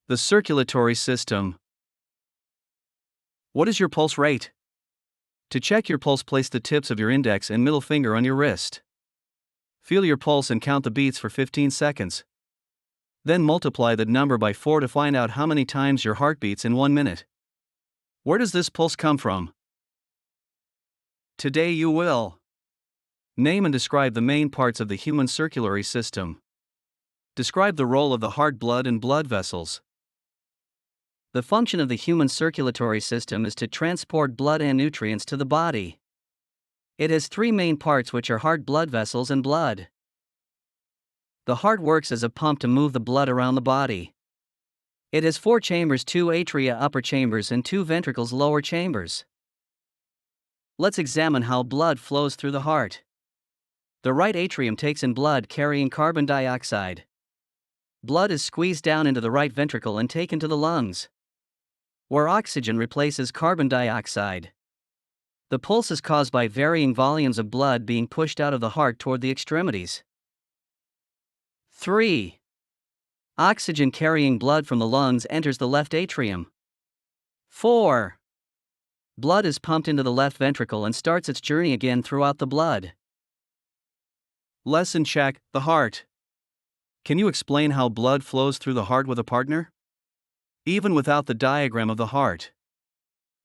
The circulatory system. What is your pulse rate? To check your pulse, place the tips of your index and middle finger on your wrist. Feel your pulse and count the beats for 15 seconds. Then multiply that number by 4 to find out how many times your heart beats in 1 minute. Where does this pulse come from? Today you will name and describe the main parts of the human circulatory system. Describe the role of the heart, blood, and blood vessels. The function of the human circulatory system is to transport blood and nutrients to the body. It has three main parts, which are heart, blood vessels, and blood. The heart works as a pump to move the blood around the body. It has 4 chambers, 2 atria upper chambers and 2 ventricles lower chambers. Let's examine how blood flows through the heart. The right atrium takes in blood carrying carbon dioxide. Blood is squeezed down into the right ventricle and taken to the lungs, where oxygen replaces carbon dioxide. The pulse is caused by varying volumes of blood being pushed out of the heart toward the extremities. 3. Oxygen carrying blood from the lungs enters the left atrium. 4. Blood is pumped into the left ventricle and starts its journey again throughout the blood. Lesson check: the heart. Can you explain how blood flows through the heart with a partner? Even without the diagram of the heart.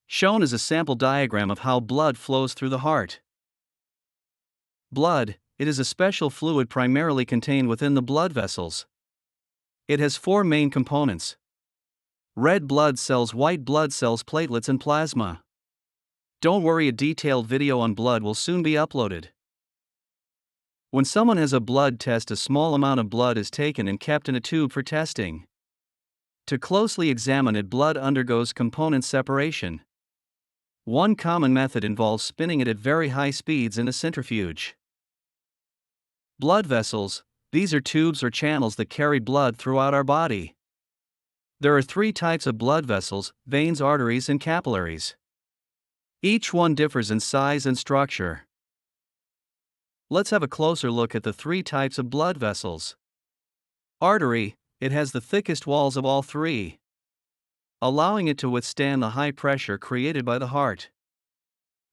Shown is a sample diagram of how blood flows through the heart. Blood, it is a special fluid primarily contained within the blood vessels. It has 4 main components: red blood cells, white blood cells, platelets, and plasma. Don't worry, a detailed video on blood will soon be uploaded. When someone has a blood test, a small amount of blood is taken and kept in a tube for testing. To closely examine it, blood undergoes component separation. One common method involves spinning it at very high speeds in a centrifuge. Blood vessels, these are tubes or channels that carry blood throughout our body. There are 3 types of blood vessels: veins, arteries, and capillaries. Each one differs in size and structure. Let's have a closer look at the 3 types of blood vessels. Artery, it has the thickest walls of all 3, allowing it to withstand the high pressure created by the heart.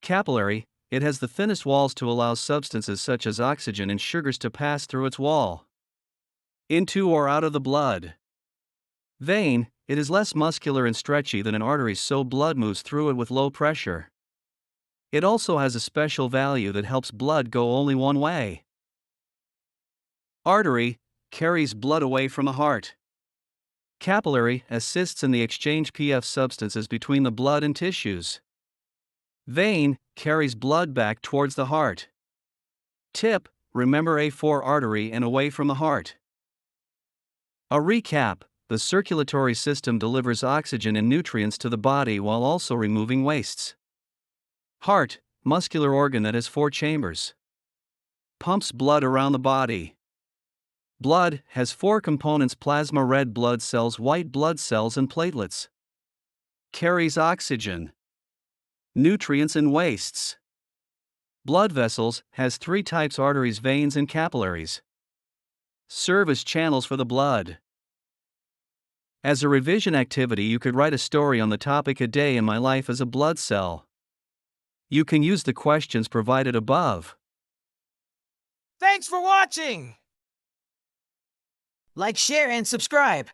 Capillary, it has the thinnest walls to allow substances such as oxygen and sugars to pass through its wall, into or out of the blood. Vein, it is less muscular and stretchy than an artery, so blood moves through it with low pressure. It also has a special value that helps blood go only one way. Artery carries blood away from the heart. Capillary assists in the exchange of substances between the blood and tissues. Vein carries blood back towards the heart. Tip: remember A4 artery and away from the heart. A recap: the circulatory system delivers oxygen and nutrients to the body while also removing wastes. Heart, muscular organ that has 4 chambers. Pumps blood around the body. Blood has 4 components: plasma, red blood cells, white blood cells, and platelets. Carries oxygen, nutrients, and wastes. Blood vessels has 3 types: arteries, veins, and capillaries. Serve as channels for the blood. As a revision activity, you could write a story on the topic "A Day in My Life as a Blood Cell." You can use the questions provided above. Thanks for watching! Like, share, and subscribe.